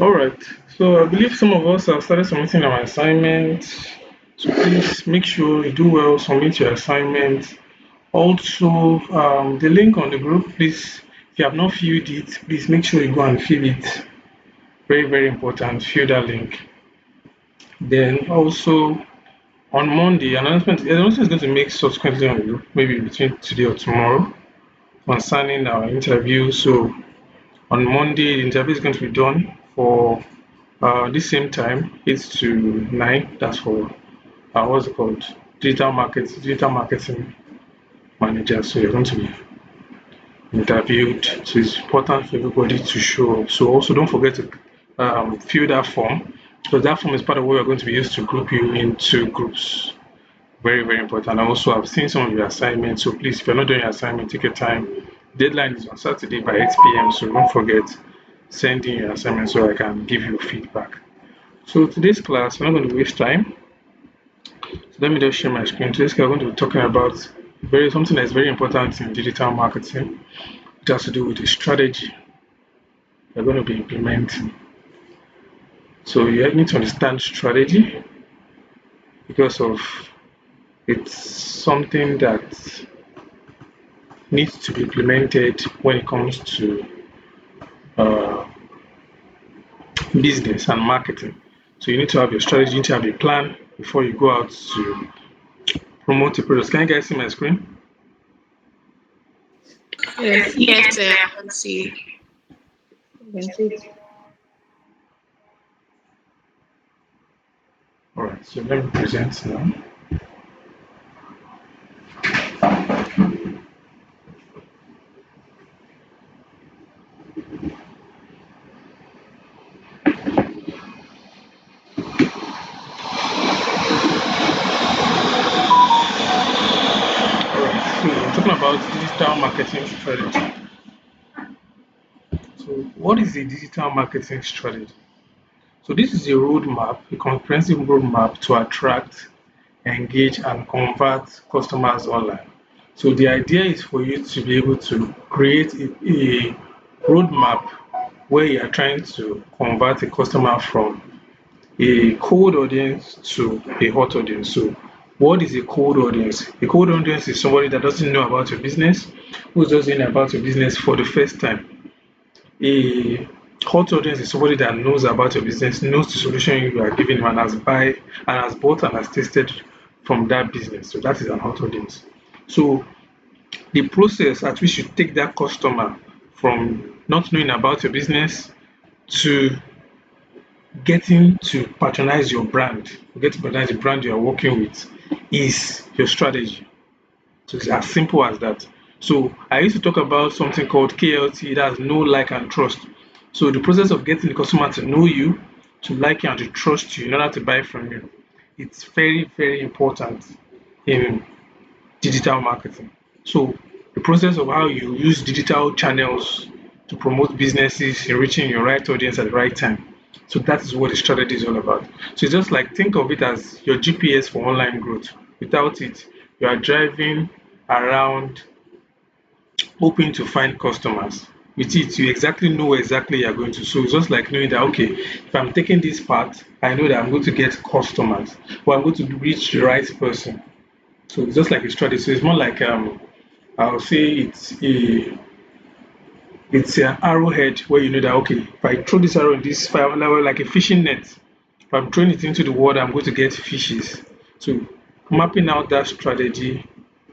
All right. So I believe some of us have started submitting our assignments. So please make sure you do well, submit your assignment. Also, the link on the group, please, if you have not filled it, please make sure you go and fill it. Very, very important. Fill that link. Then also on Monday, announcement is going to make subsequently on the group, maybe between today or tomorrow, concerning our interview. So on Monday, the interview is going to be done for this same time, 8 to 9. That's for what's it called? Digital marketing manager. So you're going to be interviewed. So it's important for everybody to show up. So also don't forget to fill that form because that form is part of what we're going to be used to group you into groups. Very, very important. And also, I've seen some of your assignments. So please, if you're not doing your assignment, take your time. Deadline is on Saturday by 8 p.m. So don't forget, send in your assignment so I can give you feedback. So today's class, we're not going to waste time. So let me just share my screen. Today's class, we're going to be talking about something that's very important in digital marketing. It has to do with the strategy we're going to be implementing. So you need to understand strategy because of it's something that needs to be implemented when it comes to uh, business and marketing. So you need to have your strategy, you need to have a plan before you go out to promote a product. Can you guys see my screen? Yes, yes, I can see. I can see it. All right, so let me present now. All right, so we're talking about digital marketing strategy. So what is a digital marketing strategy? So this is a roadmap, a comprehensive roadmap to attract, engage, and convert customers online. So the idea is for you to be able to create a roadmap where you are trying to convert a customer from a cold audience to a hot audience. So what is a cold audience? A cold audience is somebody that doesn't know about your business, who's just in about your business for the first time. A hot audience is somebody that knows about your business, knows the solution you are giving them, and has bought and has tasted from that business. So that is an hot audience. So the process at which you take that customer from not knowing about your business to getting to patronize your brand, get to patronize the brand you are working with is your strategy. So it's as simple as that. So I used to talk about something called KLT, that's know, like, and trust. So the process of getting the customer to know you, to like you, and to trust you in order to buy from you, it's very, very important in digital marketing. So the process of how you use digital channels to promote businesses, you're reaching your right audience at the right time. So that is what the strategy is all about. So it's just like think of it as your GPS for online growth. Without it, you are driving around hoping to find customers. With it, you exactly know where exactly you're going to. So it's just like knowing that okay, if I'm taking this path, I know that I'm going to get customers, or I'm going to reach the right person. So it's just like a strategy. So it's more like I'll say it's an arrowhead where you know that okay, if I throw this arrow in this fire level like a fishing net, if I'm throwing it into the water, I'm going to get fishes. So mapping out that strategy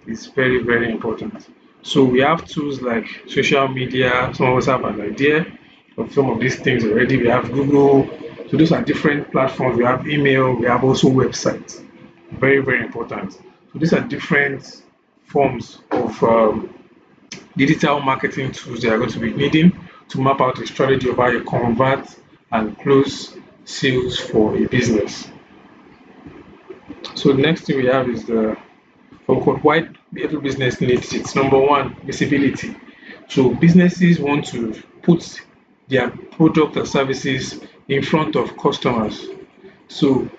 is very, very important. So we have tools like social media. Some of us have an idea of some of these things already. We have Google. So those are different platforms. We have email. We have also websites. Very, very important. So these are different forms of digital marketing tools they are going to be needing to map out a strategy of how you convert and close sales for a business. So the next thing we have is the cohort. Why every business needs it. Number one, visibility. So businesses want to put their product or services in front of customers. So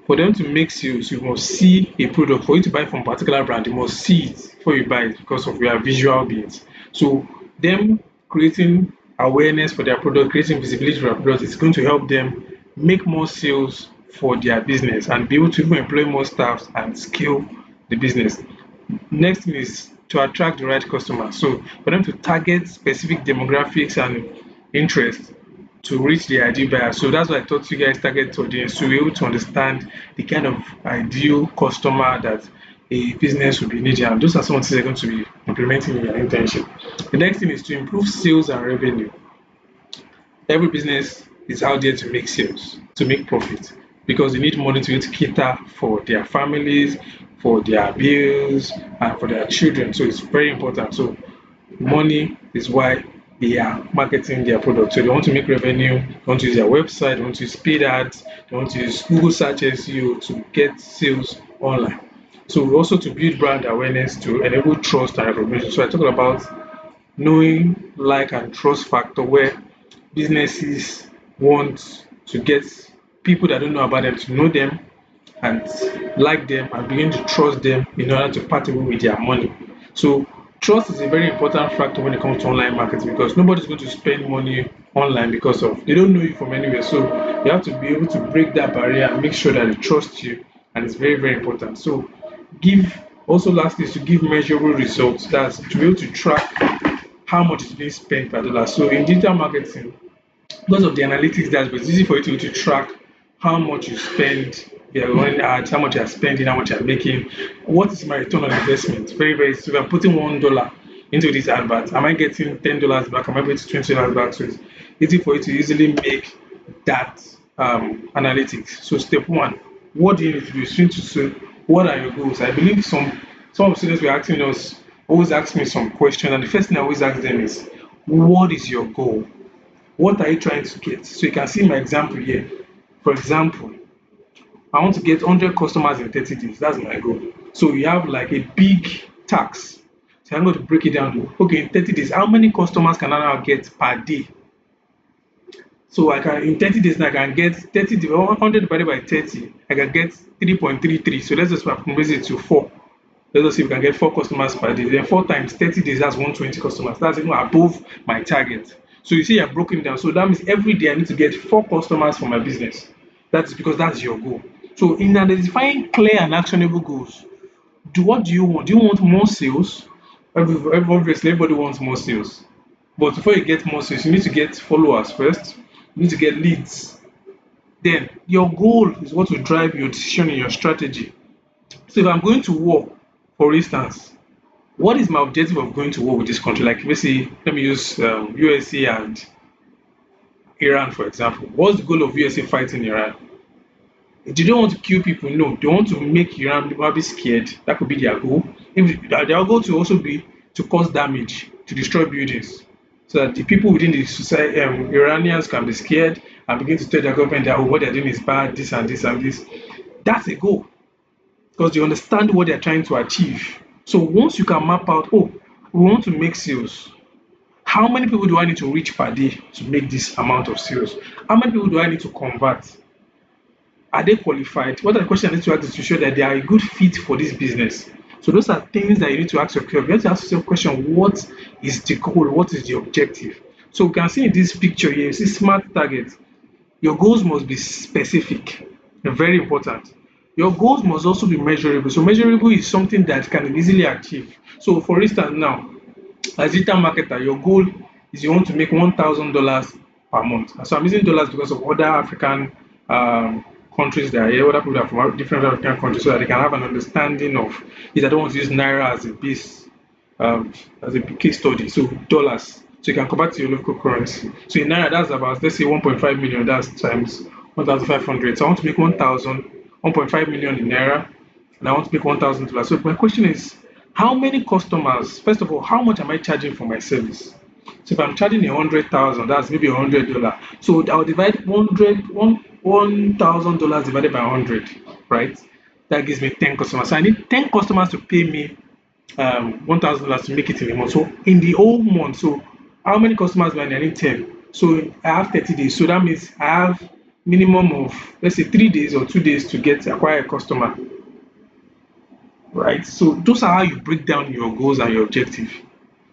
for them to make sales, you must see a product. For you to buy from a particular brand, you must see it before you buy it because of your visual beings. So them creating awareness for their product, creating visibility for their product. It's going to help them make more sales for their business and be able to even employ more staff and scale the business. Next thing is to attract the right customers. So for them to target specific demographics and interests to reach the ideal buyer. So that's why I taught you guys target audience to be able to understand the kind of ideal customer that a business will be needing. And those are some of the things they're going to be implementing in your internship. The next thing is to improve sales and revenue. Every business is out there to make sales, to make profit, because they need money to cater for their families, for their bills, and for their children. So it's very important. So money is why they are marketing their product. So they want to make revenue, they want to use their website, they want to use paid ads, they want to use Google search SEO to get sales online. So also to build brand awareness to enable trust and recognition. So I talked about knowing, like, and trust factor where businesses want to get people that don't know about them to know them and like them and begin to trust them in order to part away with their money. So trust is a very important factor when it comes to online marketing because nobody's going to spend money online because of they don't know you from anywhere. So you have to be able to break that barrier and make sure that they trust you, and it's very, very important. So give also lastly is to give measurable results. That's to be able to track how much is being spent per dollar. So in digital marketing, because of the analytics that's it's easy for you to track how much you spend, you're running ads, how much you're spending, how much you're making, what is my return on investment. Very, very so if I'm putting $1 into this advert, am I getting $10 back? Am I getting $20 back? So it's easy for you to easily make that analytics. So step one, what do you need to do? You need to say, what are your goals? I believe some of the students were asking us always ask me some questions, and the first thing I always ask them is, what is your goal? What are you trying to get? So you can see my example here. For example, I want to get 100 customers in 30 days. That's my goal. So you have like a big tax. So I'm going to break it down to, okay, in 30 days, how many customers can I now get per day? So I can in 30 days now I can get 100 divided by 30, I can get 3.33. So let's just raise it to 4. Let us see if we can get 4 customers per day. Then 4 times 30 days, that's 120 customers. That's even above my target. So you see, you're broken down. So that means every day I need to get 4 customers for my business. That's because that's your goal. So in identifying clear and actionable goals, what do you want? Do you want more sales? Obviously, everybody wants more sales. But before you get more sales, you need to get followers first. You need to get leads. Then your goal is what will drive your decision in your strategy. So if I'm going to war, for instance, what is my objective of going to war with this country? Like, let's say, let me use USA and Iran, for example. What's the goal of USA fighting Iran? They don't want to kill people, no. They want to make Iran people be scared. That could be their goal. If their goal to also be to cause damage, to destroy buildings, so that the people within the society, Iranians, can be scared and begin to tell their government that, oh, what they're doing is bad, this and this and this. That's a goal because they understand what they're trying to achieve. So once you can map out, oh, we want to make sales. How many people do I need to reach per day to make this amount of sales? How many people do I need to convert? Are they qualified? What are the questions I need to ask to show that they are a good fit for this business? So those are things that you need to ask yourself. You have to ask yourself a question: what is the goal? What is the objective? So we can see in this picture here, you see smart targets. Your goals must be specific. They're very important. Your goals must also be measurable. So measurable is something that can be easily achieved. So for instance now, as a digital marketer, your goal is you want to make $1,000 per month. So I'm using dollars because of other African countries that are here, other people that are from different African countries, so that they can have an understanding of it. I don't want to use naira as a base, as a case study. So dollars. So you can convert to your local currency. So in naira, that's about, let's say, 1.5 million. That's times 1,500. So I want to make 1.5 million in naira, and I want to make $1,000. So my question is, how many customers? First of all, how much am I charging for my service? So if I'm charging 100,000, that's maybe $100. So I'll divide $1,000 divided by 100, right? That gives me 10 customers. So I need 10 customers to pay me $1,000 to make it in a month. So in the whole month, so how many customers do I need? I need 10. So I have 30 days. So that means I have minimum of, let's say, 3 days or 2 days to get acquire a customer, right? So those are how you break down your goals and your objective.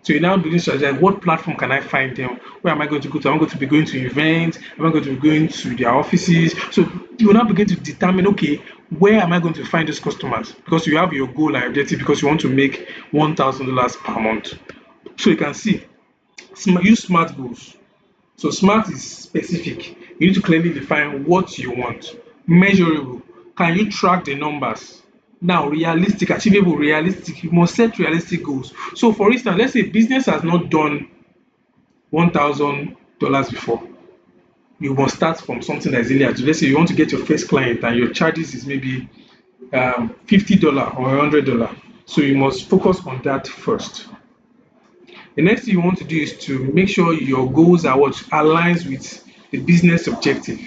So you now begin to strategize, what platform can I find them? Where am I going to go to? Am I going to be going to events? Am I going to be going to their offices? So you now begin to determine, okay, where am I going to find these customers? Because you have your goal and objective because you want to make $1,000 per month. So you can see, use SMART goals. So SMART is specific. You need to clearly define what you want. Measurable. Can you track the numbers? Now, realistic, achievable, realistic. You must set realistic goals. So, for instance, let's say business has not done $1,000 before. You must start from something that is really achievable. Let's say you want to get your first client and your charges is maybe $50 or $100. So you must focus on that first. The next thing you want to do is to make sure your goals are what aligns with the business objective.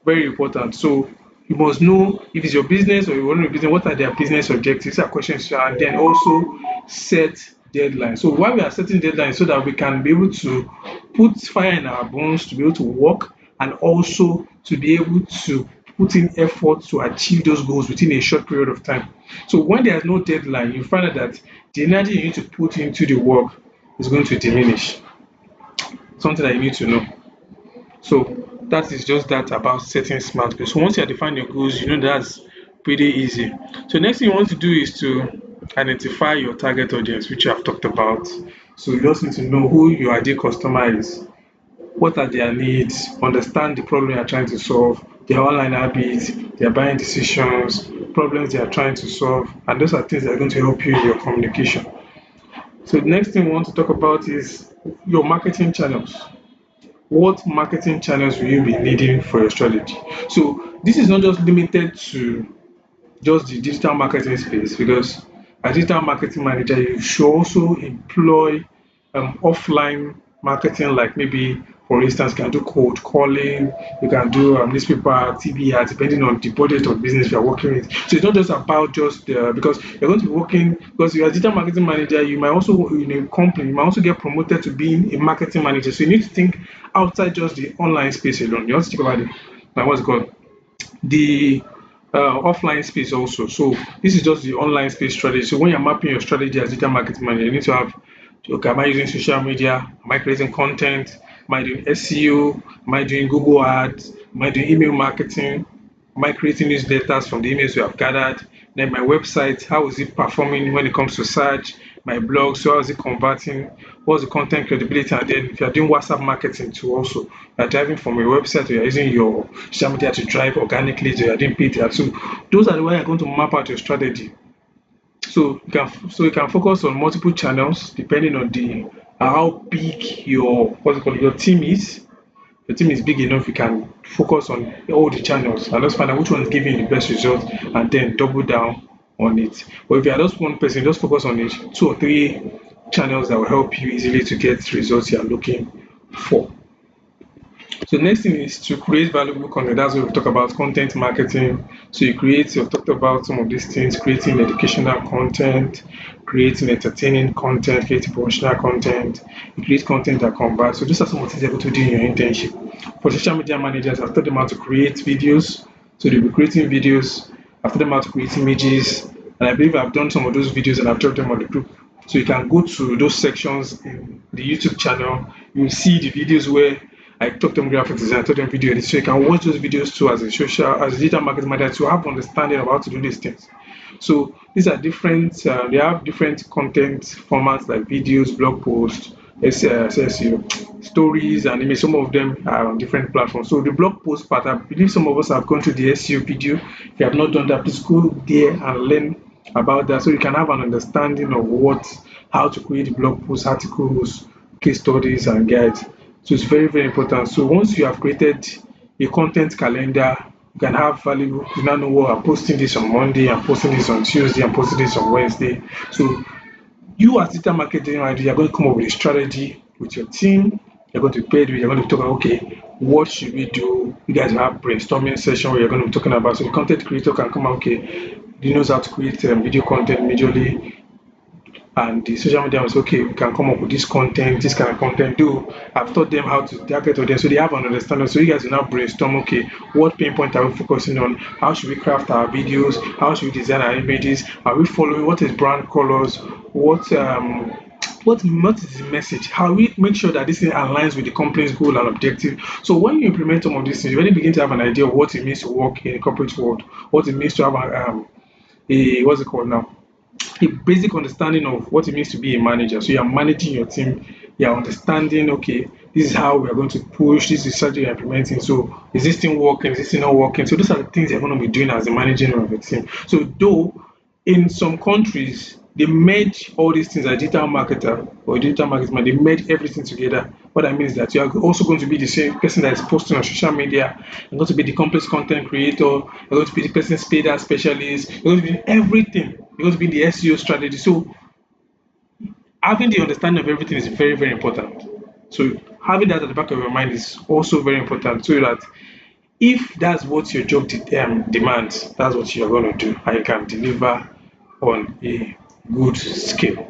Very important. So you must know if it's your business or you run a business, what are their business objectives? These are questions, and then also set deadlines. So why we are setting deadlines so that we can be able to put fire in our bones to be able to work and also to be able to put in effort to achieve those goals within a short period of time. So when there's no deadline, you find out that the energy you need to put into the work is going to diminish. Something that you need to know. So that is just that about setting smart goals. So once you define your goals, you know that's pretty easy. So next thing you want to do is to identify your target audience, which I've talked about. So you just need to know who your ideal customer is, what are their needs, understand the problem you're trying to solve, their online habits, their buying decisions, problems they are trying to solve, and those are things that are going to help you in your communication. So the next thing we want to talk about is your marketing channels. What marketing channels will you be needing for your strategy? So this is not just limited to just the digital marketing space, because as digital marketing manager you should also employ offline marketing, like maybe for instance you can do cold calling, you can do newspaper, TV ads, depending on the budget of business you are working with. So it's not just about just because you're going to be working, because you're a digital marketing manager, you might also in a company, you might also get promoted to being a marketing manager. So you need to think outside just the online space alone. You have to think about it, like what's it called, the offline space also. So this is just the online space strategy. So when you're mapping your strategy as digital marketing manager, you need to have, okay, am I using social media? Am I creating content? Am I doing SEO? Am I doing Google ads? Am I doing email marketing? Am I creating newsletters from the emails you have gathered? Then my website, how is it performing when it comes to search? My blog, so how is it converting? What's the content credibility? And then if you're doing WhatsApp marketing too also, you're driving from your website or you're using your social media to drive organically, so you're doing paid ads. So those are the way you're going to map out your strategy. So you can focus on multiple channels depending on the how big your what's it called your team is. The team is big enough, you can focus on all the channels and just find out which one is giving you the best result and then double down on it. But if you are just one person, just focus on it, two or three channels that will help you easily to get results you are looking for. So next thing is to create valuable content. That's what we talk about content marketing. So you've talked about some of these things, creating educational content, creating entertaining content, creating professional content, you create content that converts. So these are some of the things you're able to do in your internship. For social media managers, I've taught them how to create videos. So they'll be creating videos. I've taught them how to create images. And I believe I've done some of those videos and I've dropped them on the group. So you can go to those sections in the YouTube channel. You will see the videos where I taught them graphic design, I taught them video editing. So you can watch those videos too as a digital marketing manager to have understanding of how to do these things. So these are different. They have different content formats like videos, blog posts, SSU, stories, and image. Some of them are on different platforms. So the blog post part, I believe some of us have gone to the SEO video. If you have not done that, please go there and learn about that, so you can have an understanding of how to create blog posts, articles, case studies, and guides. So it's very, very important. So once you have created a content calendar, you can have valuable, you now know what I'm posting this on Monday, I'm posting this on Tuesday, I'm posting this on Wednesday. So you as digital marketing manager, you're going to come up with a strategy with your team. You're going to pay, you're going to talk about, okay, what should we do? You guys have brainstorming session where you're going to be talking about, so the content creator can come out, okay, he knows how to create video content majorly, and the social media was okay, we can come up with this content, this kind of content. Do I've taught them how to target audience, so they have an understanding. So you guys will now brainstorm, okay, what pain point are we focusing on? How should we craft our videos? How should we design our images? Are we following what is brand colors? What what is the message? How we make sure that this thing aligns with the company's goal and objective. So when you implement some of these things, you already begin to have an idea of what it means to work in a corporate world, what it means to have a what's it called now? A basic understanding of what it means to be a manager. So you are managing your team, you are understanding, okay, this is how we are going to push, this is strategy you're implementing. So is this thing working? Is this thing not working? So those are the things you're going to be doing as a managing of a team. So though in some countries they merge all these things as digital marketer or digital marketing, they merge everything together. What I mean is that you are also going to be the same person that is posting on social media, you're going to be the complex content creator, you're going to be the person's paid ad specialist, you're going to be everything, you're going to be the SEO strategy. So having the understanding of everything is very, very important. So having that at the back of your mind is also very important so that if that's what your job demands, that's what you're going to do, and you can deliver on a good scale.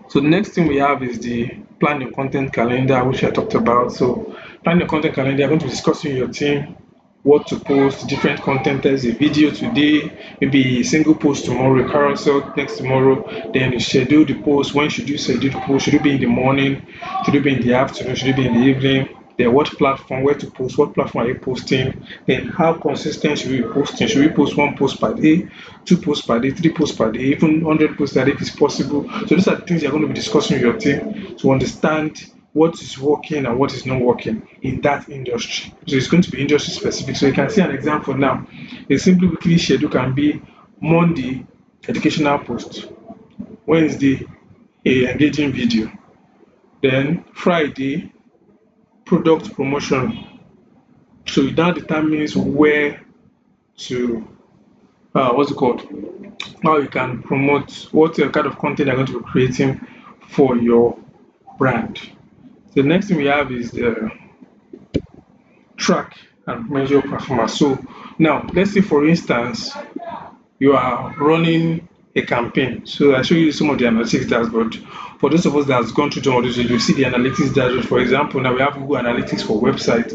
So the next thing we have is the plan your content calendar, which I talked about. So plan your content calendar, you're going to be discussing with your team what to post, different content. There's a video today, maybe a single post tomorrow, a carousel next tomorrow. Then you schedule the post. When should you schedule the post? Should it be in the morning? Should it be in the afternoon? Should it be in the evening? Then what platform, where to post, what platform are you posting? Then how consistent should we be posting? Should we post one post per day, two posts per day, three posts per day, even 100 posts a day if it's possible? So these are the things you're going to be discussing with your team to understand what is working and what is not working in that industry. So it's going to be industry specific. So you can see an example now. A simple weekly schedule can be Monday, educational post, Wednesday, a engaging video, then Friday, product promotion. So it now determines where to what's it called? How you can promote what kind of content you're going to be creating for your brand. The next thing we have is the track and measure performance. So now let's say for instance you are running a campaign. So I show you some of the analytics dashboard. For those of us that has gone through some of this, you see the analytics dashboard. For example, now we have Google Analytics for website.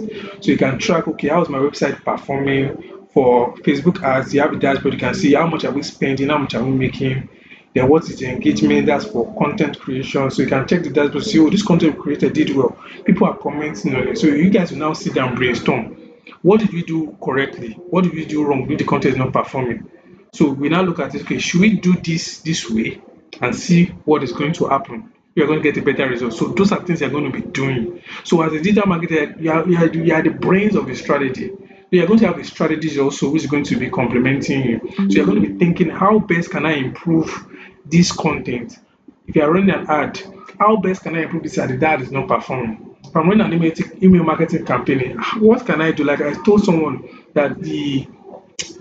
So you can track, okay, how is my website performing? For Facebook ads, you have a dashboard, you can see how much are we spending, how much are we making, then what is the engagement, that's for content creation. So you can check the dashboard, see, oh, this content we created did well. People are commenting on it. So you guys will now sit down and brainstorm. What did we do correctly? What did we do wrong if the content is not performing? So we now look at it, okay, should we do this way and see what is going to happen? You're going to get a better result. So those are things you're going to be doing. So as a digital marketer, you are the brains of the strategy. You're going to have a strategy also which is going to be complementing you. So you're going to be thinking, how best can I improve this content? If you are running an ad, how best can I improve this ad? The ad is not performing. If I'm running an email marketing campaign, what can I do? Like I told someone that the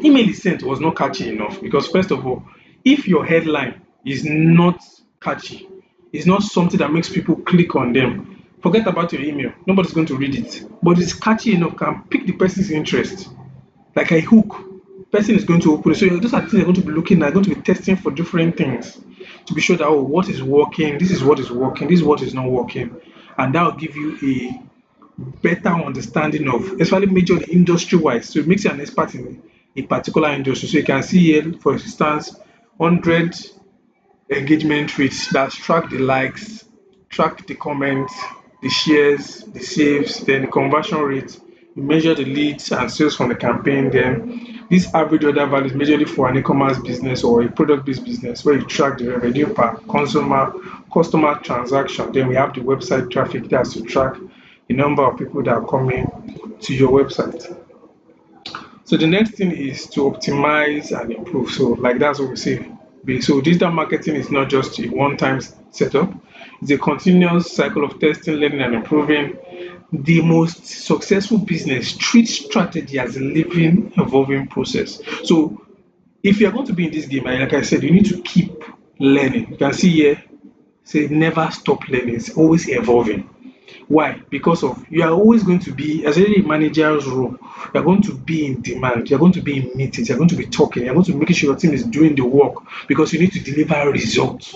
email he sent was not catchy enough because first of all, if your headline is not catchy, it's not something that makes people click on them, forget about your email, nobody's going to read it. But it's catchy enough, can pick the person's interest, like a hook. Person is going to open it. So those are things you're going to be looking at, going to be testing for different things to be sure that, oh, what is working, this is what is working, this is what is not working, and that will give you a better understanding of, especially major industry wise. So it makes you an expert in a particular industry. So you can see here, for instance, 100 engagement rates that track the likes, track the comments, the shares, the saves, then the conversion rate. You measure the leads and sales from the campaign. Then this average order value is majorly for an e-commerce business or a product-based business where you track the revenue per consumer customer transaction. Then we have the website traffic that's to track the number of people that are coming to your website. So the next thing is to optimize and improve. So like that's what we say. So digital marketing is not just a one-time setup. It's a continuous cycle of testing, learning, and improving. The most successful business treats strategy as a living, evolving process. So if you are going to be in this game, like I said, you need to keep learning. You can see here, say never stop learning. It's always evolving. Why? Because of you are always going to be as a manager's role, you're going to be in demand, you're going to be in meetings, you're going to be talking, you're going to make sure your team is doing the work because you need to deliver results,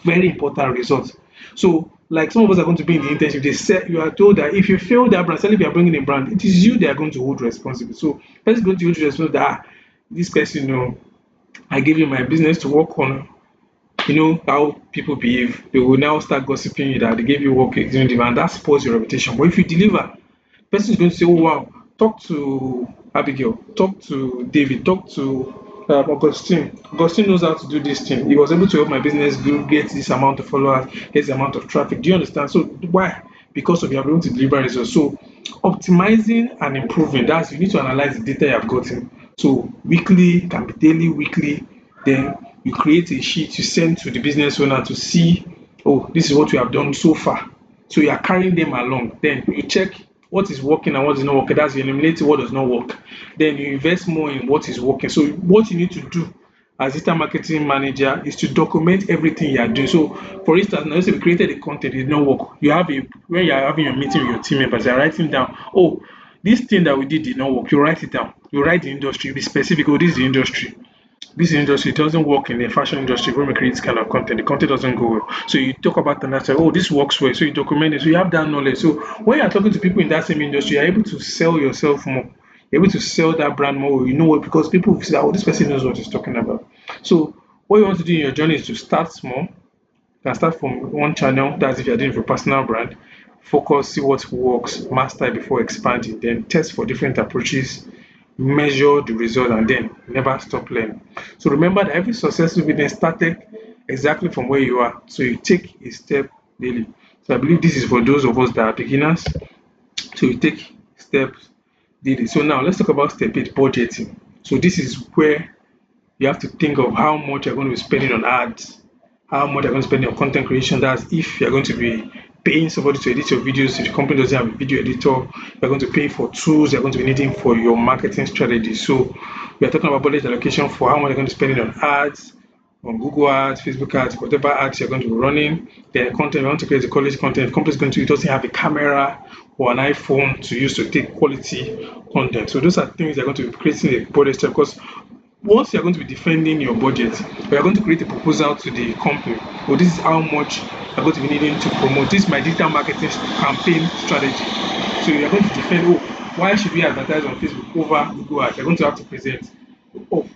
very important results. So, like some of us are going to be in the internship, they said you are told that if you fail that brand, especially if you are bringing a brand, it is you they are going to hold responsible. So, person is going to hold responsible that this person, I gave you my business to work on. you know how people behave. They will now start gossiping you that they gave you work, you didn't deliver, and that spoils your reputation. But if you deliver, person is going to say, oh wow, talk to Abigail, talk to David, talk to Augustine. Augustine knows how to do this thing. He was able to help my business grow, get this amount of followers, get this amount of traffic. Do you understand? So why? Because of you are able to deliver results. So optimizing and improving, that's you need to analyze the data you have gotten. So weekly, can be daily, weekly, then you create a sheet you send to the business owner to see, oh, this is what we have done so far. So you are carrying them along. Then you check what is working and what is not working. That's you eliminate what does not work. Then you invest more in what is working. So what you need to do as digital marketing manager is to document everything you are doing. So for instance, now let's say we created a content, it did not work. You have a when you are having your meeting with your team members, you are writing down, oh, this thing that we did not work. You write it down. You write the industry, be specific. Oh, this is the industry. This industry doesn't work in the fashion industry when we create this kind of content. The content doesn't go well. So you talk about and say, oh, this works well. So you document it. So you have that knowledge. So when you're talking to people in that same industry, you're able to sell yourself more. You're able to sell that brand more. You know what? Because people will say, oh, this person knows what he's talking about. So what you want to do in your journey is to start small. You can start from one channel. That's if you're doing it for personal brand. Focus, see what works, master it before expanding. Then test for different approaches, measure the result, and then never stop learning. So remember that every successful business started exactly from where you are. So you take a step daily. So I believe this is for those of us that are beginners. So you take steps daily. So now let's talk about step 8, budgeting. So this is where you have to think of how much you're going to be spending on ads, how much you're going to spend on content creation. That's if you're going to be paying somebody to edit your videos. If your company doesn't have a video editor, you're going to pay for tools you're going to be needing for your marketing strategy. So we are talking about budget allocation for how much you're going to spend on ads, on Google ads, Facebook ads, whatever ads you're going to be running. Then content, you want to create the quality content. If the company is going to, it doesn't have a camera or an iPhone to use to take quality content. So those are things you're going to be creating a budget because once you're going to be defending your budget, we are going to create a proposal to the company. Oh, this is how much you're going to be needing to promote. This is my digital marketing campaign strategy. So you're going to defend, oh, why should we advertise on Facebook over Google Ads? You're going to have to present, oh,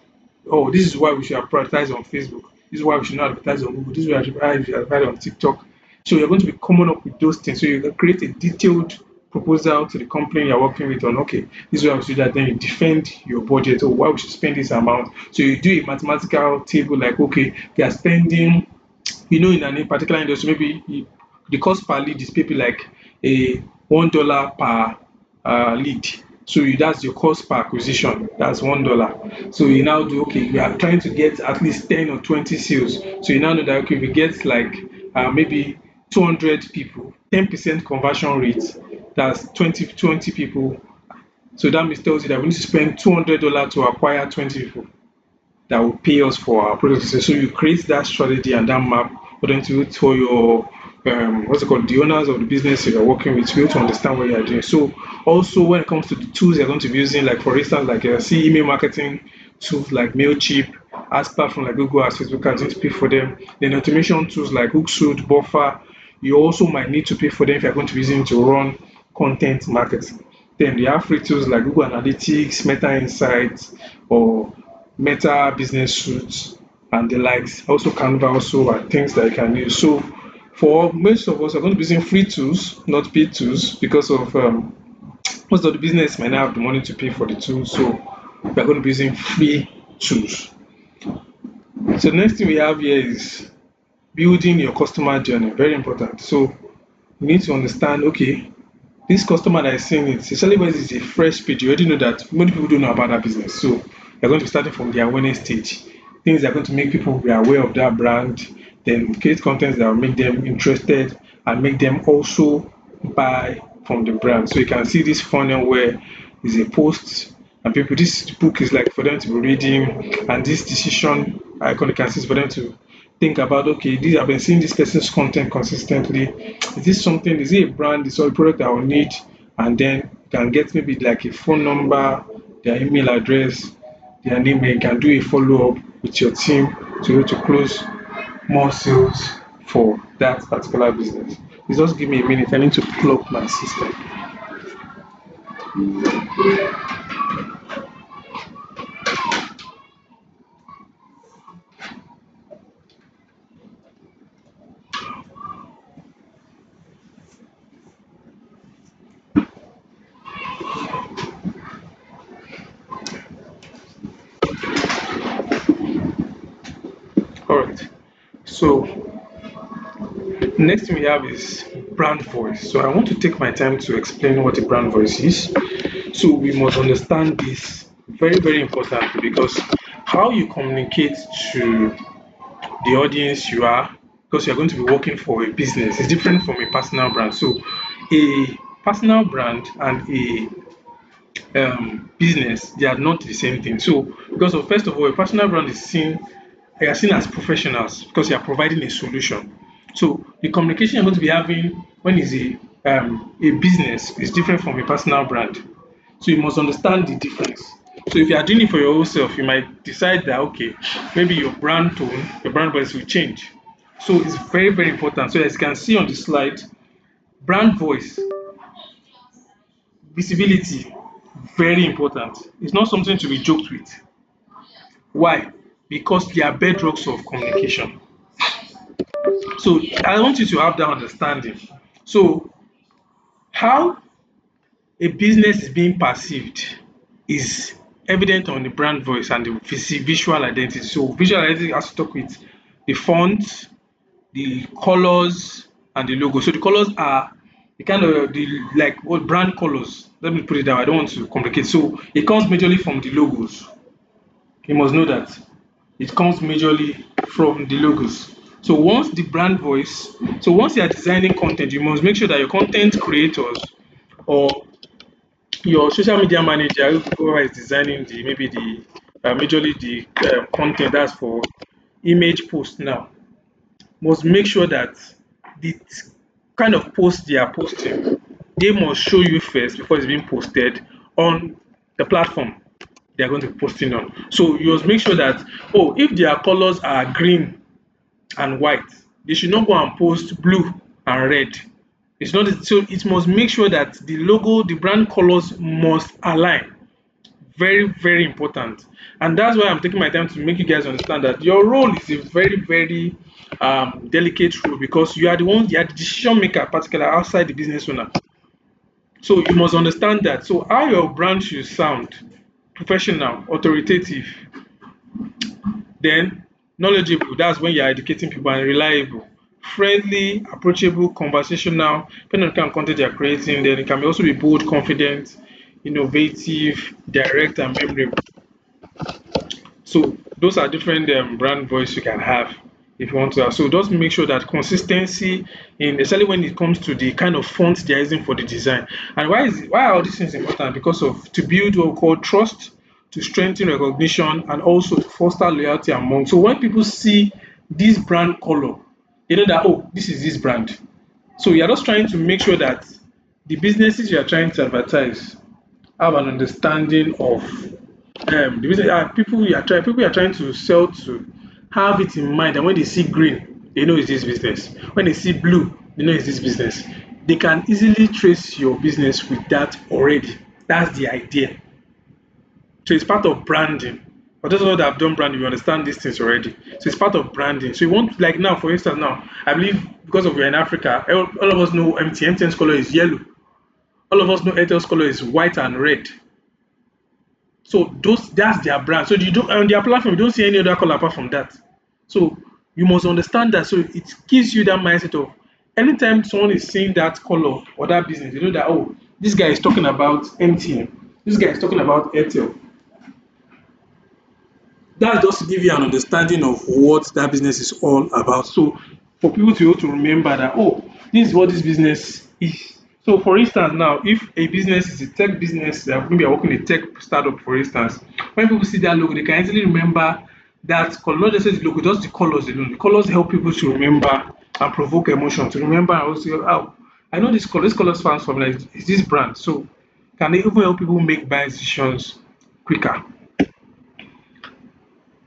oh, this is why we should prioritize on Facebook. This is why we should not advertise on Google. This is why we should advertise on TikTok. So you're going to be coming up with those things. So you can create a detailed proposal to the company you're working with on, okay, this is why we should do that. Then you defend your budget or why we should spend this amount. So you do a mathematical table like, okay, they are spending, in a particular industry, maybe the cost per lead is maybe like a $1 per lead. So that's your cost per acquisition. That's $1. So you now do, okay, you are trying to get at least 10 or 20 sales. So you now know that, okay, if you get like maybe 200 people, 10% conversion rate, that's 20 people. So that means tells you that we need to spend $200 to acquire 20 people that will pay us for our products. So you create that strategy and that map for them to for your what's it called, the owners of the business you're working with to be able to understand what you're doing. So also when it comes to the tools you're going to be using, like for instance, like see email marketing tools like Mailchimp, ads platform like Google Ads, Facebook Ads, you need to pay for them. Then automation tools like Hootsuite, Buffer, you also might need to pay for them if you're going to be using it to run content marketing. Then you have free tools like Google Analytics, Meta Insights, or Meta Business Suits and the likes. Also Canva also are things that you can use. So for most of us, are going to be using free tools, not paid tools, because of most of the business might not have the money to pay for the tools. So we are going to be using free tools. So the next thing we have here is building your customer journey. Very important. So you need to understand, okay, this customer that is seeing it, especially when it's a fresh page, you already know that many people don't know about that business. So you're going to be starting from the awareness stage. Things that are going to make people be aware of that brand, then create content that will make them interested and make them also buy from the brand. So you can see this funnel where is a post and people, this book is like for them to be reading, and this decision icon you can see is for them to think about, okay, this I've been seeing this person's content consistently. Is this something, is it a brand, is it a product I will need? And then you can get maybe like a phone number, their email address, their name, and you can do a follow-up with your team to be able to close more sales for that particular business. Just give me a minute, I need to pull up my system. All right. So next thing we have is brand voice. So I want to take my time to explain what a brand voice is. So we must understand this very, very importantly because how you communicate to the audience you are, because you're going to be working for a business, is different from a personal brand. So a personal brand and a business, they are not the same thing. So because of first of all, a personal brand is seen, they are seen as professionals because you are providing a solution. So the communication you're going to be having when it's a business is different from a personal brand. So you must understand the difference. So if you are doing it for your own self, you might decide that okay, maybe your brand tone, your brand voice will change. So it's very, very important. So as you can see on the slide, brand voice, visibility, very important. It's not something to be joked with. Why? Because they are bedrocks of communication. So I want you to have that understanding. So how a business is being perceived is evident on the brand voice and the visual identity. So visual identity has to talk with the font, the colors, and the logo. So the colors are the kind of the like what brand colors. Let me put it down. I don't want to complicate. So it comes majorly from the logos. You must know that it comes majorly from the logos. So once the brand voice, so once you are designing content, you must make sure that your content creators or your social media manager, whoever is designing the maybe the majorly the content that's for image post now, must make sure that the kind of post they are posting, they must show you first before it's being posted on the platform they are going to be posting on. So you must make sure that, oh, if their colors are green and white, they should not go and post blue and red. It's not so it must make sure that the logo, the brand colors must align. Very, very important. And that's why I'm taking my time to make you guys understand that your role is a very, very delicate role because you are the decision maker, particularly outside the business owner. So you must understand that. So how your brand should sound professional, authoritative, then knowledgeable. That's when you're educating people and reliable. Friendly, approachable, conversational, depending on the kind of content you're creating, then it can also be bold, confident, innovative, direct, and memorable. So those are different brand voice you can have if you want to have. So just make sure that consistency in especially when it comes to the kind of font they're using for the design. And why are all these things important? Because of to build what we call trust, to strengthen recognition, and also to foster loyalty among. So when people see this brand color, they know that oh, this is this brand. So you're just trying to make sure that the businesses you are trying to advertise have an understanding of the business people you are trying to sell to have it in mind that when they see green, they know it's this business. When they see blue, they know it's this business. They can easily trace your business with that already. That's the idea. So it's part of branding. For those of us that have done branding, you understand these things already. So it's part of branding. So you want like now, for instance, now I believe because of we're in Africa, all of us know MTN's color is yellow. All of us know Airtel's color is white and red. So that's their brand. So you don't on their platform, you don't see any other color apart from that. So you must understand that. So it gives you that mindset of anytime someone is seeing that color or that business, you know that oh, this guy is talking about MTN, this guy is talking about Airtel. That's just to give you an understanding of what that business is all about. So for people to be able to remember that, oh, this is what this business is. So for instance, now if a business is a tech business, maybe you're working in a tech startup, for instance, when people see that logo, they can easily remember that color, not just the logo, just the colors alone. The colors help people to remember and provoke emotion, to remember and also, oh, I know this color stands for like is this brand. So can they even help people make buying decisions quicker?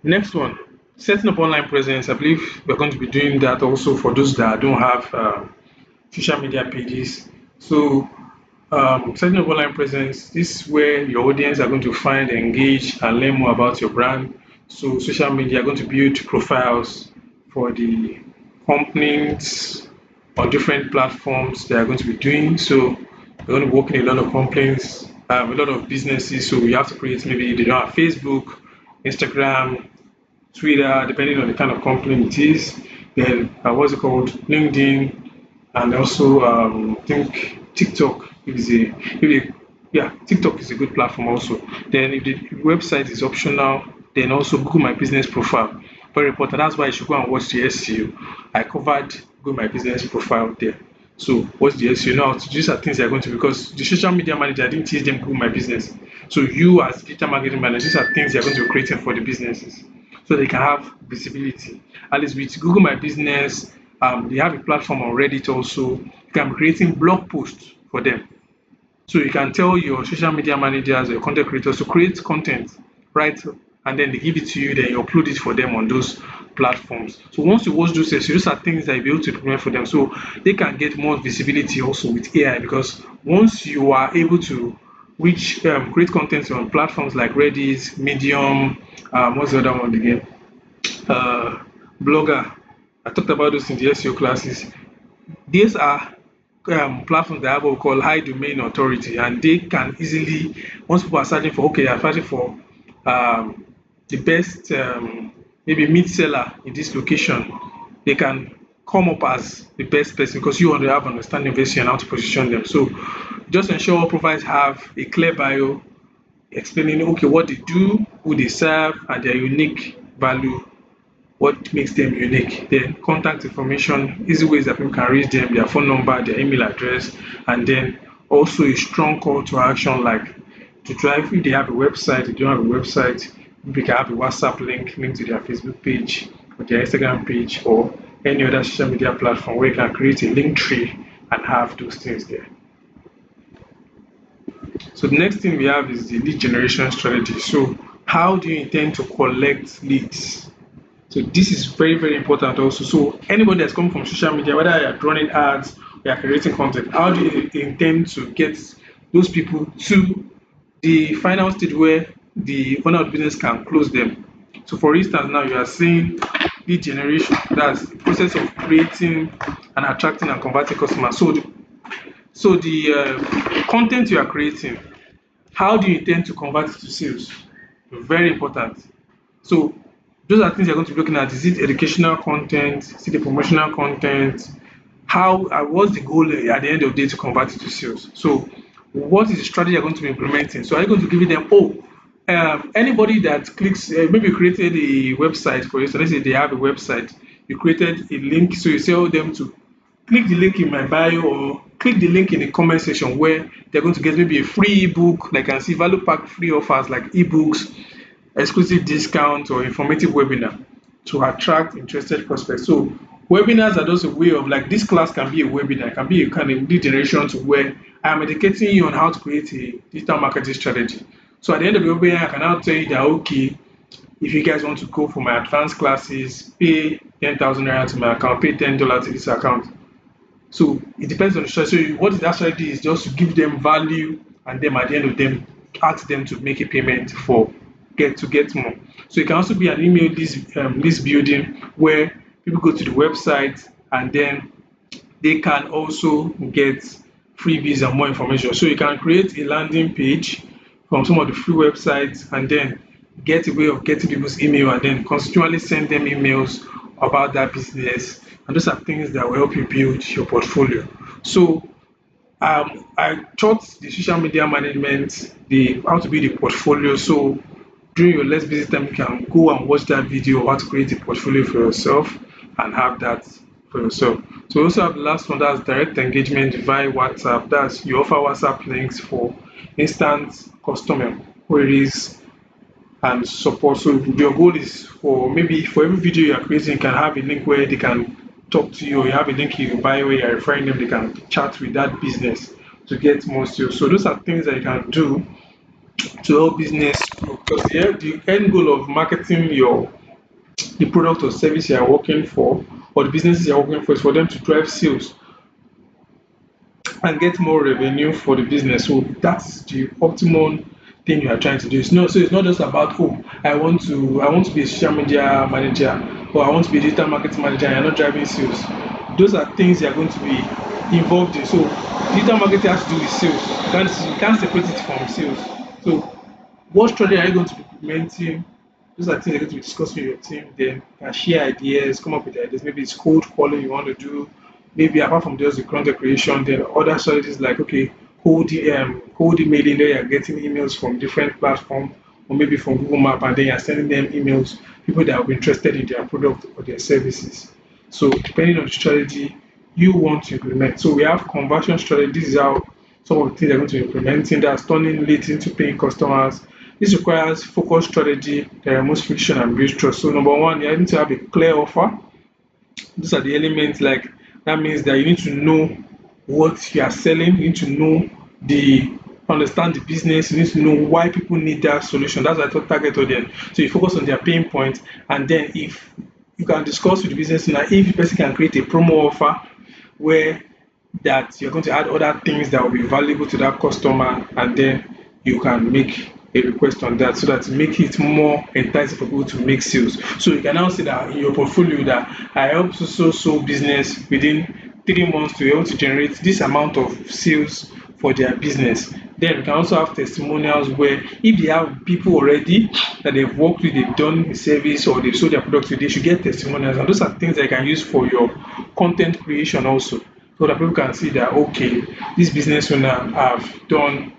Next one, setting up online presence. I believe we're going to be doing that also for those that don't have social media pages. So, setting up online presence, this is where your audience are going to find, engage, and learn more about your brand. So, social media are going to build profiles for the companies on different platforms they are going to be doing. So, they're going to be working a lot of companies, a lot of businesses. So, you have to create maybe they don't have Facebook, Instagram, Twitter, depending on the kind of company it is. Then what's it called? LinkedIn, and also I think TikTok if a yeah, TikTok is a good platform also. Then if the website is optional, then also Google My Business profile. Very important. That's why you should go and watch the SEO. I covered Google My Business profile there. So what's the SEO now? These are things they're going to because the social media manager didn't teach them Google My Business. So you as digital marketing manager, these are things they're going to be creating for the businesses so they can have visibility. At least with Google My Business, they have a platform on Reddit also. You can be creating blog posts for them. So you can tell your social media managers, your content creators to create content, right? And then they give it to you, then you upload it for them on those platforms. So once you watch those sessions, those are things that you'll be able to implement for them. So they can get more visibility also with AI because once you are able to reach create content on platforms like Reddit, Medium, what's the other one again? Uh, Blogger. I talked about those in the SEO classes. These are platforms that have what we call high domain authority, and they can easily, once people are searching for, okay, I'm searching for um, the best, maybe mid seller in this location, they can come up as the best person because you want to have understanding of SEO and how to position them. So just ensure all profiles have a clear bio explaining, okay, what they do, who they serve, and their unique value, what makes them unique. Then contact information, easy ways that people can reach them, their phone number, their email address, and then also a strong call to action like to drive if they have a website, if they don't have a website, we can have a WhatsApp link to their Facebook page or their Instagram page or any other social media platform where you can create a link tree and have those things there. So the next thing we have is the lead generation strategy. So how do you intend to collect leads? So this is very, very important also. So anybody that's coming from social media, whether you're running ads or you're creating content, how do you intend to get those people to the final stage where the owner of the business can close them? So for instance, now you are seeing lead generation, that's the process of creating and attracting and converting customers. So the content you are creating, how do you intend to convert it to sales? Very important. So those are things you're going to be looking at. Is it educational content? Is it a promotional content? How what's the goal at the end of the day to convert it to sales? So what is the strategy you're going to be implementing? So are you going to give them, anybody that clicks, maybe you created a website for instance, let's say they have a website, you created a link, so you tell them to click the link in my bio or click the link in the comment section where they're going to get maybe a free ebook, like I can see value pack free offers like ebooks, exclusive discount or informative webinar to attract interested prospects. So webinars are just a way of like this class can be a webinar, can be a kind of lead generation to where I'm educating you on how to create a digital marketing strategy. So at the end of the webinar, I can now tell you that okay, if you guys want to go for my advanced classes, pay 10,000 naira to my account, pay $10 to this account. So it depends on the strategy. So what that strategy is just to give them value and then at the end of them ask them to make a payment for get more. So it can also be an email list building where people go to the website and then they can also get freebies and more information. So you can create a landing page from some of the free websites and then get a way of getting people's email and then constantly send them emails about that business. And those are things that will help you build your portfolio. So I taught the social media management, the how to build a portfolio. So during your less busy time, you can go and watch that video of how to create a portfolio for yourself and have that for yourself. So we also have the last one, that's direct engagement via WhatsApp. That's you offer WhatsApp links for instant customer queries and support. So your goal is for maybe for every video you are creating, you can have a link where they can talk to you, or you have a link in your bio where you're referring them, they can chat with that business to get more sales. So those are things that you can do to help business grow. Because the end goal of marketing your the product or service you are working for or the businesses you are working for is for them to drive sales and get more revenue for the business. So that's the optimum thing you are trying to do. It's not just about I want to be a social media manager or I want to be a digital marketing manager and you're not driving sales. Those are things you are going to be involved in. So digital marketing has to do with sales. You can't separate it from sales. So what strategy are you going to be implementing Those are things you're going to be discussing with your team. Then you can share ideas, come up with ideas. Maybe it's cold calling you want to do. Maybe apart from just the content creation, then other strategies like okay, cold emailing, there you're getting emails from different platforms or maybe from Google Map, and then you're sending them emails, people that are interested in their product or their services. So depending on the strategy you want to implement. So we have conversion strategy. This is how some of the things they're going to be implementing. That's turning leads into paying customers. This requires focused strategy that removes friction and builds trust. So number one, you need to have a clear offer. These are the elements like that means that you need to know what you are selling, you need to know the understand the business, you need to know why people need that solution. That's what I thought target audience. So you focus on their pain point, and then if you can discuss with the business owner if the person can create a promo offer where that you're going to add other things that will be valuable to that customer, and then you can make a request on that so that make it more enticing for people to make sales. So you can now say that in your portfolio that I help so business within 3 months to be able to generate this amount of sales for their business. Then we can also have testimonials where if they have people already that they've worked with, they've done a service or they've sold their products with, they should get testimonials. And those are things that you can use for your content creation also. So that people can see that okay, this business owner have done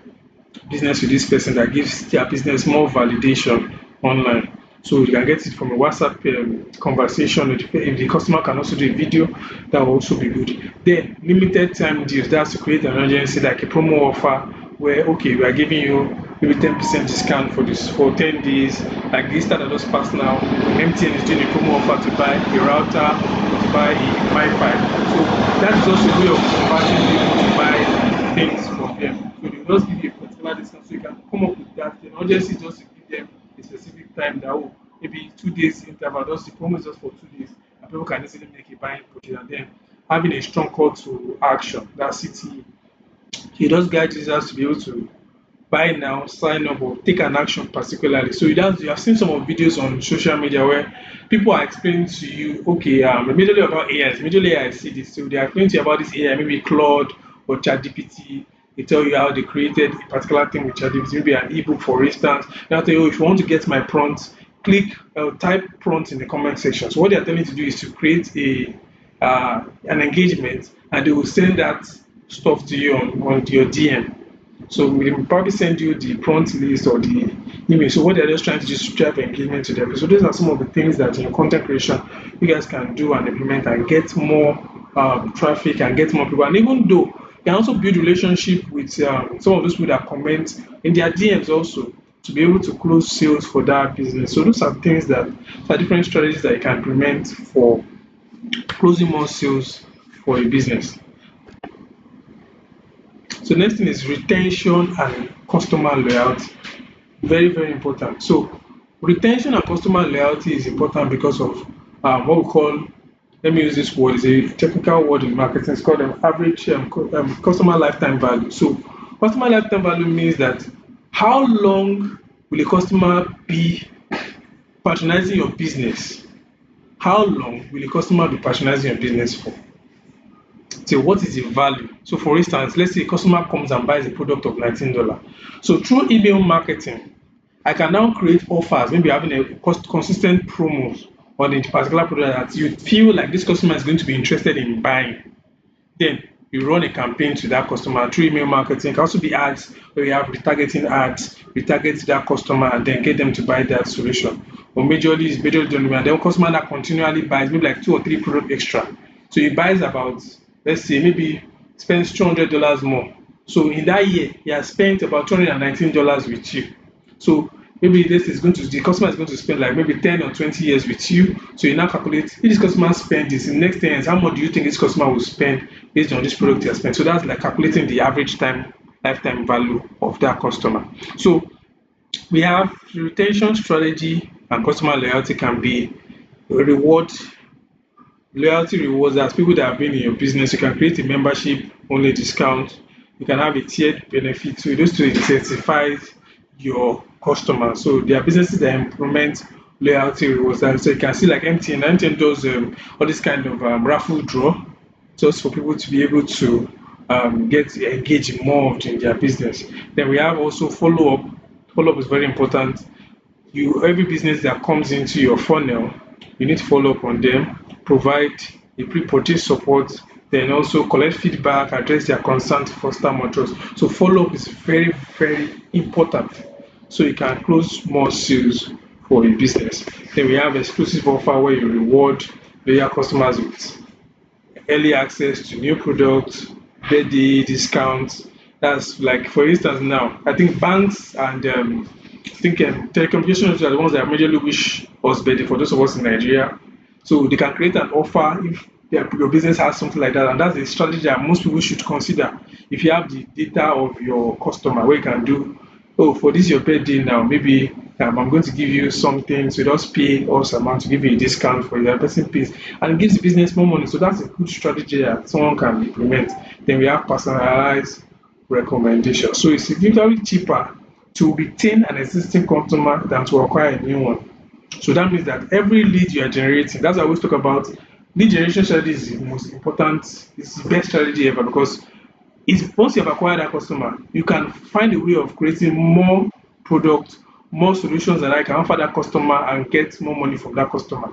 business with this person that gives their business more validation online. So you can get it from a WhatsApp conversation. If the customer can also do a video, that will also be good. Then limited time deals. That's to create an urgency like a promo offer where okay, we are giving you maybe 10% discount for this for 10 days. Like this that I just passed now. MTN is doing a promo offer to buy a router or to buy a Wi-Fi. So that is also a way of converting people to buy things from them. So they will just give you a particular discount. So you can come up with that. The urgency is just to give them a specific time that oh, maybe 2 days interval, just the promo is just for 2 days, and people can easily make a buying purchase. And then having a strong call to action, that's CTE. He does guide users to be able to buy now, sign up, or take an action particularly. So you have seen some of videos on social media where people are explaining to you, okay, immediately about AI, immediately I see this. So they are explaining to you about this AI, maybe Claude or ChatGPT. They tell you how they created a particular thing with ChatGPT, maybe an ebook for instance. They'll tell you, if you want to get my prompt, click, type prompt in the comment section. So what they are telling you to do is to create an engagement, and they will send that stuff to you on your DM. So we will probably send you the prompt list or the email. So what they're just trying to do is drive engagement to them. So these are some of the things that in your content creation you guys can do and implement and get more traffic and get more people. And even though you can also build relationship with some of those people that comment in their DMs also to be able to close sales for that business. So those are things that are different strategies that you can implement for closing more sales for a business. So next thing is retention and customer loyalty. Very important. So retention and customer loyalty is important because of what we call, let me use this word, it's a technical word in marketing. It's called average customer lifetime value. So customer lifetime value means that how long will a customer be patronizing your business? How long will a customer be patronizing your business for? So what is the value? So for instance, let's say a customer comes and buys a product of $19. So through email marketing, I can now create offers, maybe having a consistent promos on a particular product that you feel like this customer is going to be interested in buying. Then you run a campaign to that customer through email marketing. It can also be ads where you have retargeting ads, retarget that customer and then get them to buy that solution. Or majorly is majorly done and then customer that continually buys maybe like 2 or 3 products extra. So he buys about, let's say maybe spends $200 more. So in that year, he has spent about $219 with you. So maybe this is going to the customer is going to spend like maybe 10 or 20 years with you. So you now calculate if this customer spend this in the next 10 years, how much do you think this customer will spend based on this product he has spent? So that's like calculating the average time lifetime value of that customer. So we have retention strategy and customer loyalty can be reward loyalty rewards as people that have been in your business. You can create a membership only discount. You can have a tiered benefit. So those to incentivize your customers. So there are businesses that implement loyalty rewards. And so you can see like MTN. MTN does all this kind of raffle draw just for people to be able to get engaged more in their business. Then we have also follow up. Follow up is very important Every business that comes into your funnel, you need to follow up on them, provide a pre-purchase support, then also collect feedback, address their concern to foster more trust. So follow up is very, very important so you can close more sales for a business. Then we have exclusive offer where you reward loyal customers with early access to new products, birthday discounts. That's like, for instance, now I think banks and telecommunications are the ones that majorly wish us birthday for those of us in Nigeria. So they can create an offer if your business has something like that, and that's a strategy that most people should consider. If you have the data of your customer, where you can do, oh, for this your birthday now, maybe I'm going to give you something, so just pay us amount to give you a discount for your person pays, and it gives the business more money. So that's a good strategy that someone can implement. Then we have personalized recommendation. So it's significantly cheaper to retain an existing customer than to acquire a new one. So that means that every lead you are generating, that's why I always talk about lead generation strategy is the most important, it's the best strategy ever because is once you have acquired that customer, you can find a way of creating more products, more solutions that I can offer that customer and get more money from that customer.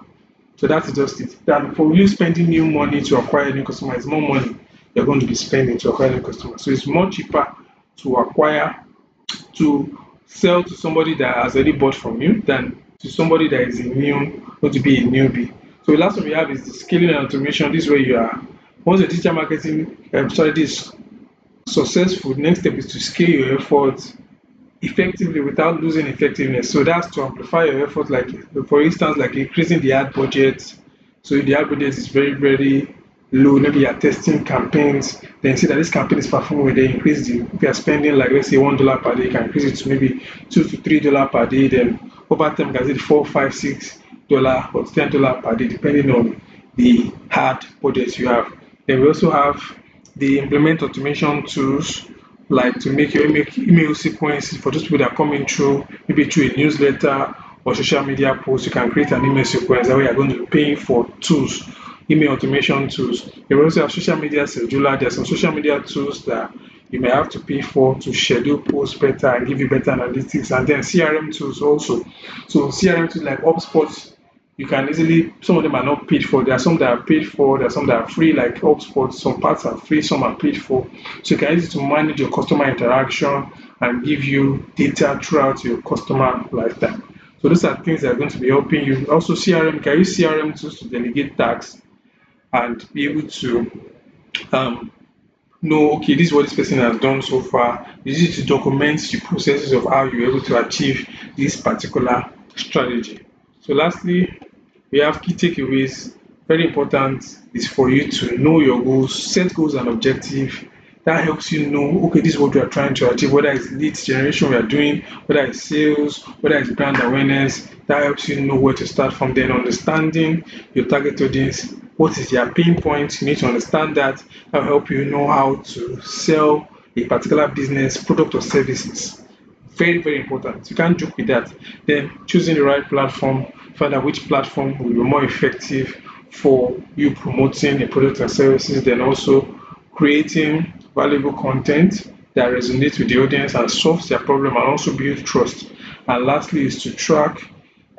So that's just it. That for you spending new money to acquire a new customer is more money you're going to be spending to acquire a new customer. So it's more cheaper to acquire to sell to somebody that has already bought from you than to somebody that is a new going to be a newbie. So the last one we have is the scaling and automation. This is where you are once the digital marketing strategy is successful, the next step is to scale your efforts effectively without losing effectiveness. So that's to amplify your effort, like for instance, like increasing the ad budget. So if the ad budget is very, very low, maybe you're testing campaigns, then see that this campaign is performing well, they increase the if you're spending like let's say $1 per day, you can increase it to maybe $2 to $3 per day, then over time you can see four, five, $6 or $10 per day, depending on the ad budget you have. Then we also have the implement automation tools like to make your email sequence for those people that are coming through, maybe through a newsletter or social media post. You can create an email sequence that way you're going to be paying for tools, email automation tools. You also have social media scheduler. There's some social media tools that you may have to pay for to schedule posts better and give you better analytics, and then CRM tools also. So CRM tools like HubSpot, you can easily some of them are not paid for. There are some that are paid for, there are some that are free, like HubSpot. Some parts are free, some are paid for. So you can use it to manage your customer interaction and give you data throughout your customer lifetime. So those are things that are going to be helping you. Also, CRM, you can use CRM tools to delegate tasks and be able to um, know, okay, this is what this person has done so far. You use it to document the processes of how you're able to achieve this particular strategy. So lastly, we have key takeaways. Very important is for you to know your goals, set goals and objectives. That helps you know, okay, this is what we are trying to achieve, whether it's lead generation we are doing, whether it's sales, whether it's brand awareness. That helps you know where to start from. Then understanding your target audience, what is their pain points, you need to understand that. That will help you know how to sell a particular business, product or services. Very, very important. You can't joke with that. Then choosing the right platform, find out which platform will be more effective for you promoting the product and services, then also creating valuable content that resonates with the audience and solves their problem and also build trust. And lastly is to track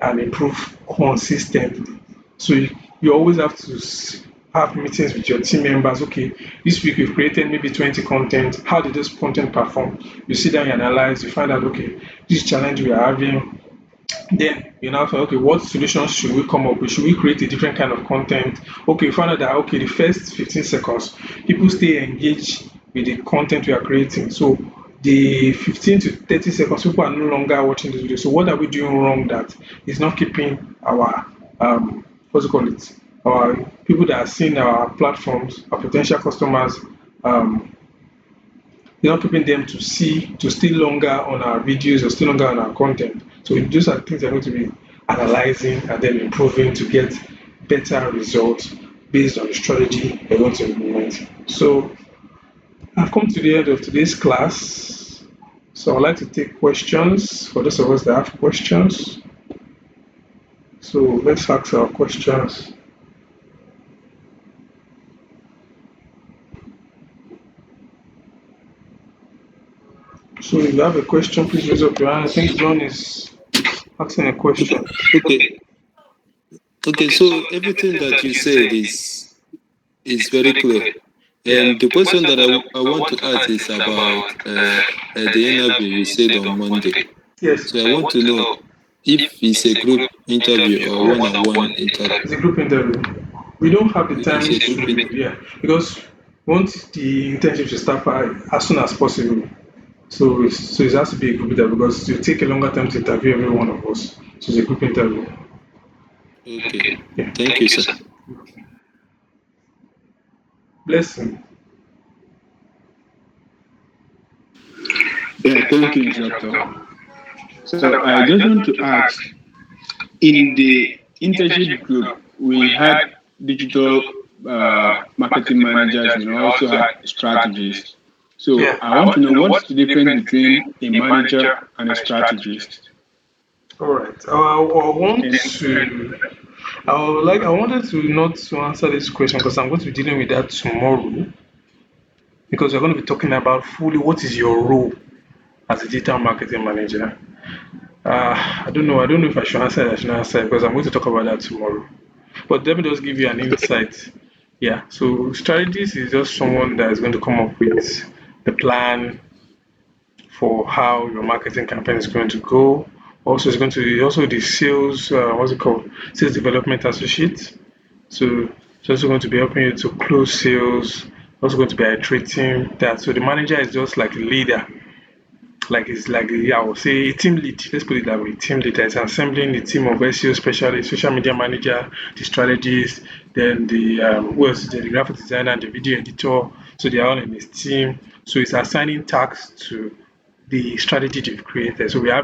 and improve consistently. So you always have to have meetings with your team members. Okay, this week we've created maybe 20 content. How did this content perform? You sit down, you analyze, you find out, okay, this challenge we are having. Then you now say, okay, what solutions should we come up with? Should we create a different kind of content? Okay, you find out that, okay, the first 15 seconds, people stay engaged with the content we are creating. So the 15 to 30 seconds, people are no longer watching this video. So what are we doing wrong that is not keeping our what's it called it? Our people that are seeing our platforms, our potential customers, um, you're not keeping them to stay longer on our videos or stay longer on our content. So those are things that are going to be analyzing and then improving to get better results based on the strategy you're going to implement. So I've come to the end of today's class. So I'd like to take questions for those of us that have questions. So let's ask our questions. So if you have a question, please raise up your hand. I think John is Asking a question. Okay, okay. So everything that you said is very clear. The question that I want to ask is about the interview you said on Monday. Yes. So I want to know if it's a group interview or one-on-one interview. It's a group interview. We don't have the time It's a group to, interview. yeah, because we want the internship to start as soon as possible. So it has to be a group interview because it will take a longer time to interview every one of us. So it's a group interview. Okay. Yeah. Thank you, sir. Blessing. Yeah, thank you, instructor. So I just want to ask, in the internship group, we had digital marketing managers and also had strategists. So Yeah. I want to know what's the difference between a manager and a strategist. All right. I want And to. I wanted to not to answer this question because I'm going to be dealing with that tomorrow. Because we're going to be talking about fully what is your role as a digital marketing manager. I don't know. I don't know if I should answer it. I should not answer it because I'm going to talk about that tomorrow. But let me just give you an insight. Yeah. So strategist is just someone that is going to come up with the plan for how your marketing campaign is going to go. Also, it's going to be also the sales. What's it called? Sales development associate. So it's also going to be helping you to close sales. Also going to be iterating that. So the manager is just like a leader, like it's like I would say a team lead. Let's put it that way. Team leader is assembling the team of SEO specialists, social media manager, the strategist, then the who else is there, the graphic designer, and the video editor. So they are all in his team. So it's assigning tasks to the strategy they've created. So we're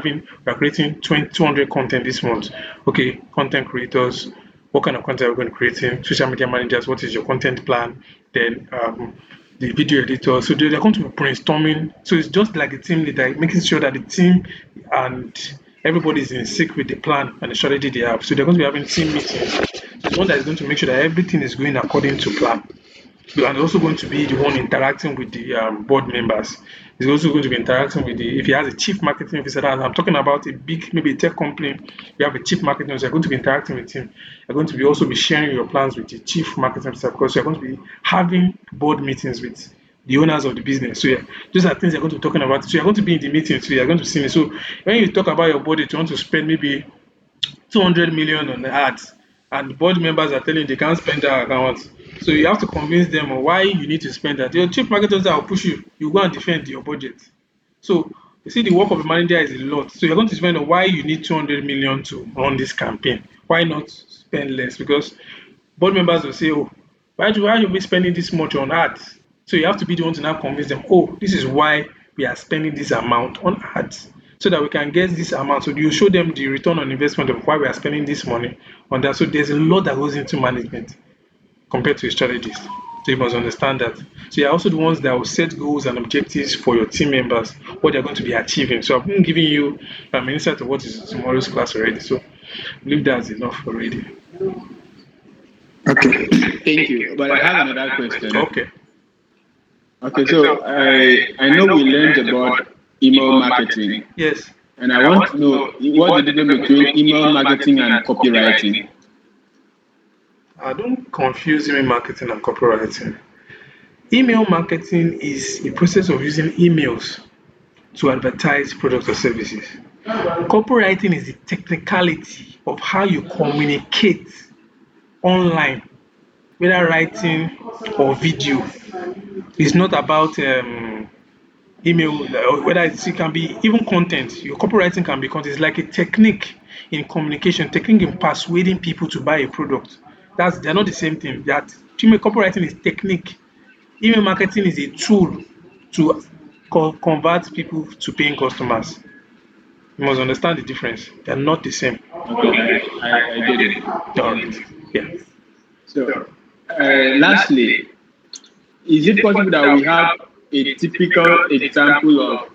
creating 200 content this month. Okay, content creators, what kind of content are we going to create in? Social media managers, what is your content plan? Then the video editor. So they're going to be brainstorming. So it's just like a team leader, making sure that the team and everybody is in sync with the plan and the strategy they have. So they're going to be having team meetings. It's one that is going to make sure that everything is going according to plan. And also going to be the one interacting with the board members. He's also going to be interacting with the, if he has a chief marketing officer, and I'm talking about a big, maybe a tech company, you have a chief marketing officer, you're going to be interacting with him. You're going to be also be sharing your plans with the chief marketing officer because you're going to be having board meetings with the owners of the business. So yeah, those are things you're going to be talking about. So you're going to be in the meeting, so you're going to see me. So when you talk about your budget, you want to spend maybe 200 million on the ads and board members are telling you they can't spend that account. So you have to convince them on why you need to spend that. Your chief marketing officer will push you, you go and defend your budget. So you see the work of a manager is a lot. So you're going to spend on why you need 200 million to run this campaign. Why not spend less? Because board members will say, oh, why are we spending this much on ads? So you have to be the one to now convince them, oh, this is why we are spending this amount on ads so that we can get this amount. So you show them the return on investment of why we are spending this money on that. So there's a lot that goes into management compared to a strategist. So you must understand that. So you're also the ones that will set goals and objectives for your team members, what they're going to be achieving. So I've been giving you an insight of what is tomorrow's class already. So I believe that's enough already. okay, thank you. But I have another question. Okay. Okay, so I know we learned about email marketing, Yes. and I want to know what's the difference between email marketing and copywriting. I don't confuse email marketing and copywriting. Email marketing is a process of using emails to advertise products or services. Copywriting is the technicality of how you communicate online, whether writing or video. It's not about email, whether it can be even content. Your copywriting can be content. It's like a technique in communication, technique in persuading people to buy a product. They're not the same thing. That email copywriting is technique. Email marketing is a tool to convert people to paying customers. You must understand the difference. They're not the same. Okay, I get it. I All get it. right. Yeah. So, lastly, is it possible that we have a typical example of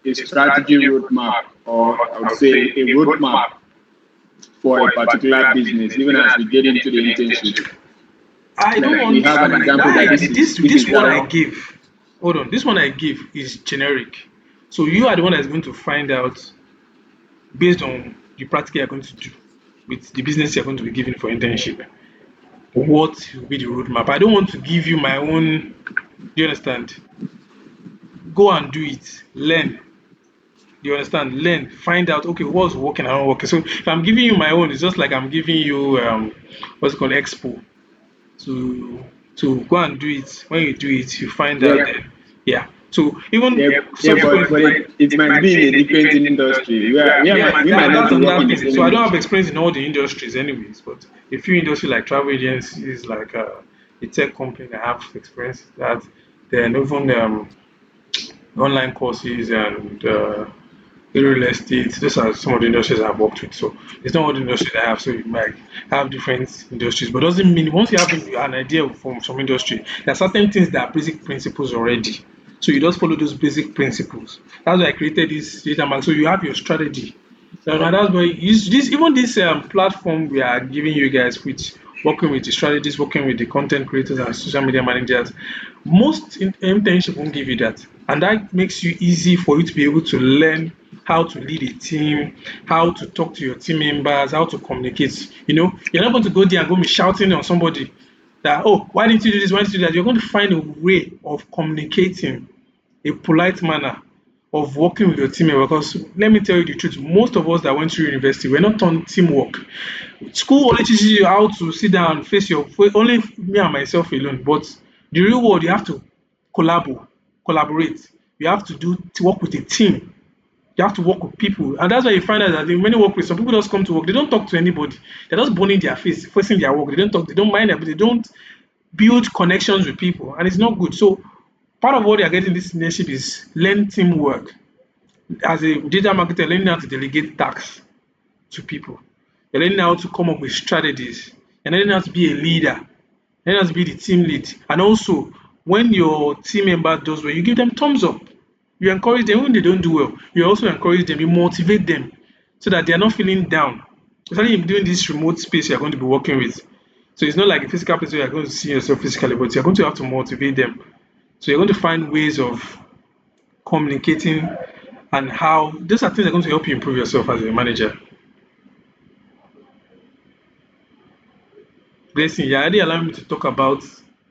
a strategy roadmap, or I would say a roadmap for a particular business, even as we get into the internship? I don't Like we want have an example that this this is one I how. give. Hold on. This one I give is generic. So you are the one that's going to find out based on the practical you're going to do with the business you're going to be given for internship. What will be the roadmap? I don't want to give you my own. Do you understand? Go and do it. Learn. Do you understand? Learn. Find out. Okay, what's working and not working. So if I'm giving you my own, it's just like I'm giving you what's it called expo to go and do it. When you do it, you find out Yeah, that yeah. So even yeah, yeah, but it might be in a different industry. yeah, We might not that's be working another in the thing. same So I don't have industry. experience in all the industries, anyways. But a few industries like travel agencies, like a tech company, I have experience that. Then even online courses and real estate. Those are some of the industries I've worked with. So it's not all the industries I have. So you might have different industries, but doesn't mean once you have an idea from some industry, there are certain things that are basic principles already. So you just follow those basic principles. That's why I created this data mark. So you have your strategy. So now that's why this even this platform we are giving you guys, which working with the strategists, working with the content creators and social media managers, most internship won't give you that, and that makes you easy for you to be able to learn how to lead a team, how to talk to your team members, how to communicate. You know, you're not going to go there and go be shouting on somebody that, oh, why didn't you do this? Why didn't you do that? You're going to find a way of communicating, a polite manner of working with your team member. Because let me tell you the truth, most of us that went through university, we're not on teamwork. School only teaches you how to sit down and face your only me and myself alone. But the real world, you have to collaborate. You have to do to work with a team. You have to work with people, and that's why you find out that in many workplaces, some people just come to work. They don't talk to anybody. They're just burning their face, facing their work. They don't talk. They don't mind it, but they don't build connections with people, and it's not good. So part of what they are getting this internship is learn teamwork. As a digital marketer, learning how to delegate tasks to people. You're learning how to come up with strategies. You're learning how to be a leader. You're learning how to be the team lead. And also, when your team member does well, you give them thumbs up. You encourage them when they don't do well. You also encourage them. You motivate them so that they are not feeling down. Especially in doing this remote space you're going to be working with. So it's not like a physical place where you're going to see yourself physically, but you're going to have to motivate them. So you're going to find ways of communicating and how those are things that are going to help you improve yourself as a manager. Blessing, you're already allowing me to talk about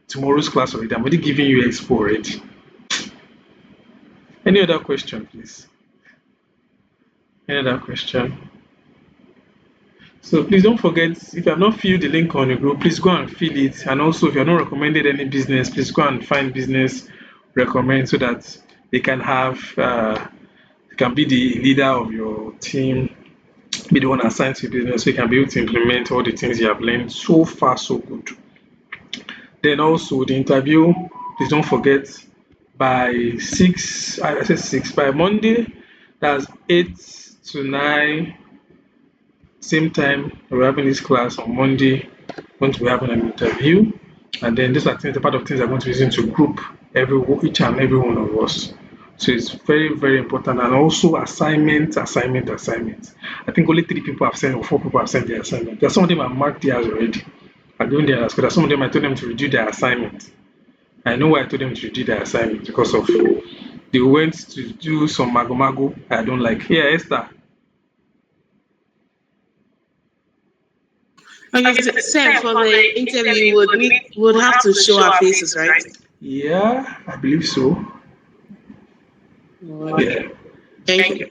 tomorrow's class already. I'm already giving you expo already. Any other question, please? Any other question? So please don't forget, if you have not filled the link on the group, please go and fill it. And also, if you have not recommended any business, please go and find business recommend so that they can have, you can be the leader of your team, be the one assigned to business, so you can be able to implement all the things you have learned so far, so good. Then also the interview, please don't forget by 6, I said 6, by Monday, that's 8 to 9, same time, we're having this class on Monday, going to be having an interview. And then these are things, the part of things I'm going to be using to group each and every one of us. So it's very, very important. And also assignment. I think only 3 people have sent or 4 people have sent their assignment. There are some of them have marked theirs already. I'm doing theirs because some of them I told them to redo their assignment. I know why I told them to redo their assignment because of they went to do some mago I don't like. Here, Esther. Okay, Seth, for the interview, would have to show our faces, right? Yeah, I believe so. Okay. Yeah. Thank you.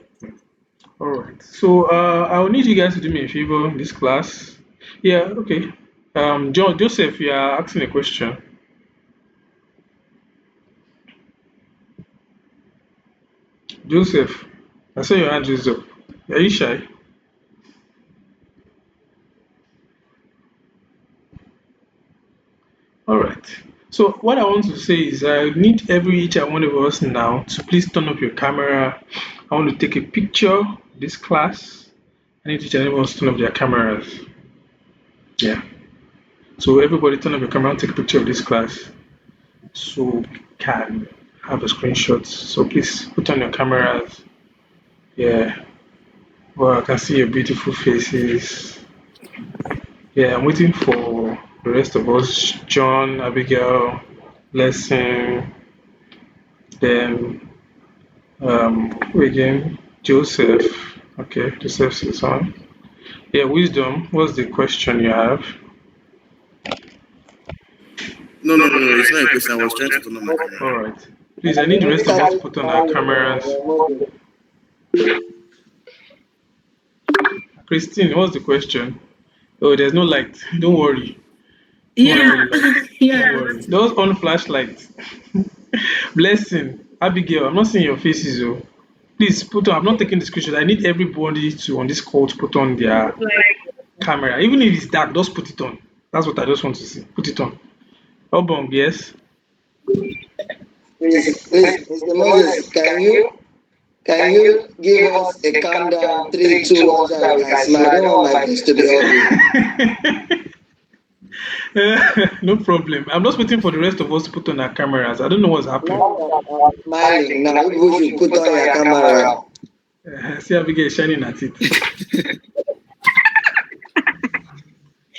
All right. So I'll need you guys to do me a favor in this class. Yeah. Okay. Joseph, you are asking a question. Joseph, I saw your hand is up. Are you shy? All right. So what I want to say is I need every each and one of us now to please turn up your camera. I want to take a picture of this class. I need each and everyone to turn up their cameras. Yeah. So everybody turn up your camera and take a picture of this class so we can have a screenshot. So please put on your cameras. Yeah. Well, I can see your beautiful faces. Yeah, I'm waiting for the rest of us. John, Abigail, Lesson, then who again? Joseph. Okay, Joseph is on. Yeah, wisdom. What's the question you have? No, no, no, no. It's not a question. I was trying to turn on my camera. All right. Please, I need the rest of us to put on our cameras. Christine, what's the question? Oh, there's no light. Don't worry. Yeah, Don't yeah. worry. Those on flashlights. Blessing. Abigail, I'm not seeing your faces, oh. Please put on. I'm not taking the screenshot. I need everybody to on this call to put on their camera. Even if it's dark, just put it on. That's what I just want to see. Put it on. Obong, yes. Please, Mr. Moses, can you give us a countdown 3, 2, 1 so I can smile? I don't want my face to be ugly. No problem. I'm just waiting for the rest of us to put on our cameras. I don't know what's happening. Now I'm smiling. Now you should put on your camera. See Abigail shining at it.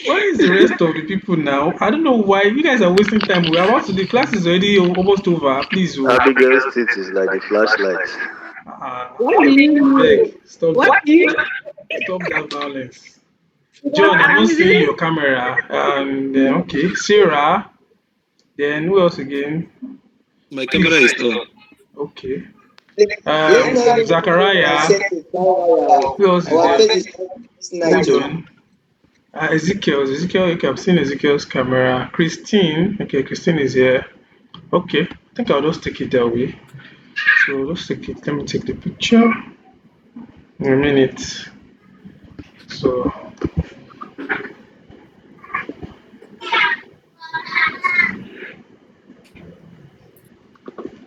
Why is the rest of the people now? I don't know why you guys are wasting time. We're about to. The class is already almost over. Please, oh. Abigail's teeth is like the flashlight. What do you Beg, stop What that. do you Stop that violence. John, I'm not seeing your camera. And okay, Sarah. Then who else again? My camera is on. Okay. Let's not use Zachariah. Who else is our there? face is Hold nice. on. Ezekiel. Okay, I've seen Ezekiel's camera. Christine. Okay, Christine is here. Okay, I think I'll just take it that way. So let's take it. Let me take the picture. In a minute. So.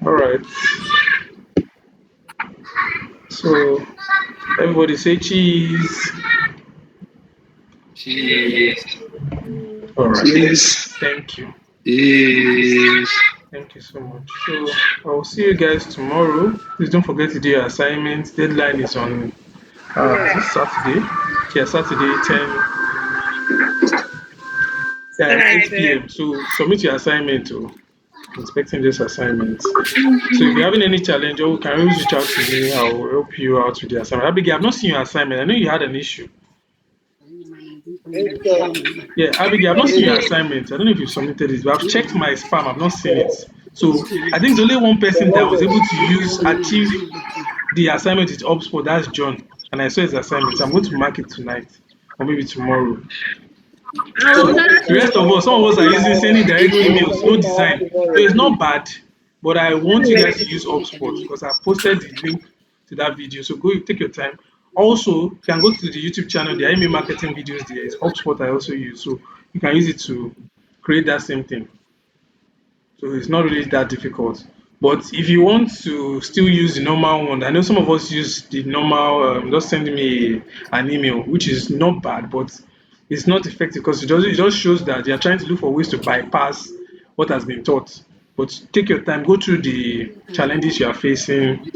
All right. So everybody say cheese. Cheese. All right. Cheese. Thank you. Cheese. Thank you so much. So I'll see you guys tomorrow. Please don't forget to do your assignments. Deadline is on is it Saturday. Yeah, Saturday 8 p.m. So submit your assignment to inspecting this assignment. So if you're having any challenge, or you can always reach out to me. I'll help you out with the assignment. Abigail, I've not seen your assignment. I know you had an issue. Yeah, Abigail, I've not seen your assignment. I don't know if you submitted it, but I've checked my spam. I've not seen it. So I think there's only one person that was able to achieve the assignment with HubSpot. That's John. And I saw his assignment. So I'm going to mark it tonight or maybe tomorrow. So the rest of us, some of us are using sending direct emails, no design. So it's not bad, but I want you guys to use HubSpot because I posted the link to that video. So go take your time. Also, you can go to the YouTube channel, the email marketing videos there. It's HubSpot I also use. So you can use it to create that same thing. So it's not really that difficult. But if you want to still use the normal one, I know some of us use the normal, just send me an email, which is not bad, but it's not effective because it just shows that they are trying to look for ways to bypass what has been taught. But take your time, go through the challenges you are facing.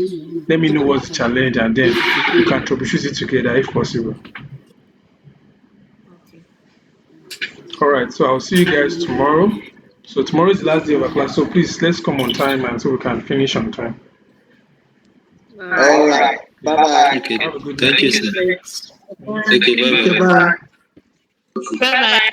Let me know what's the challenge, and then we can troubleshoot it together if possible. All right, so I'll see you guys tomorrow. So tomorrow is the last day of our class, so please let's come on time and so we can finish on time. All right. Bye-bye. Okay. Have a good Thank night. you, sir. Okay, bye bye. Bye. Bye bye.